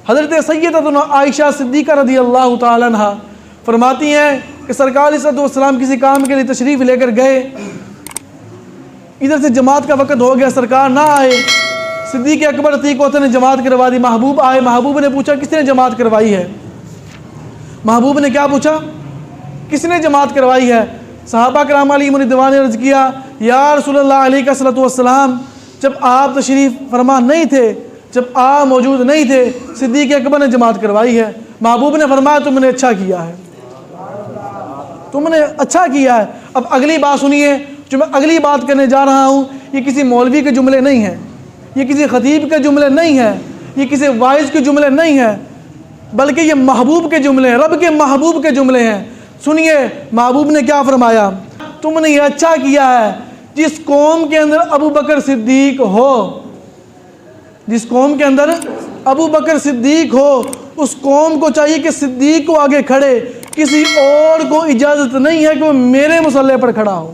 حضرت سیدتنا عائشہ صدیقہ رضی اللہ تعالیٰ عنہ فرماتی ہیں کہ سرکار علیہ السلام کسی کام کے لیے تشریف لے کر گئے، ادھر سے جماعت کا وقت ہو گیا، سرکار نہ آئے، صدیق اکبر عتیق ہوتے نے جماعت کروا دی، محبوب آئے، محبوب نے پوچھا کس نے جماعت کروائی ہے؟ محبوب نے کیا پوچھا؟ کس نے جماعت کروائی ہے؟ صحابہ کرام علیہم رضوان نے عرض کیا یا رسول اللہ علیہ السلام، جب آپ تشریف فرما نہیں تھے، جب آپ موجود نہیں تھے، صدیق اکبر نے جماعت کروائی ہے۔ محبوب نے فرمایا تم نے اچھا کیا ہے، تم نے اچھا کیا ہے۔ اب اگلی بات سنیے، جو میں اگلی بات کرنے جا رہا ہوں یہ کسی مولوی کے جملے نہیں ہیں، یہ کسی خطیب کے جملے نہیں ہیں، یہ کسی واعظ کے جملے نہیں ہیں، بلکہ یہ محبوب کے جملے ہیں، رب کے محبوب کے جملے ہیں۔ سنیے محبوب نے کیا فرمایا، تم نے یہ اچھا کیا ہے جس قوم کے اندر ابو بکر صدیق ہو، جس قوم کے اندر ابو بکر صدیق ہو، اس قوم کو چاہیے کہ صدیق کو آگے کھڑے، کسی اور کو اجازت نہیں ہے کہ وہ میرے مصلی پر کھڑا ہو۔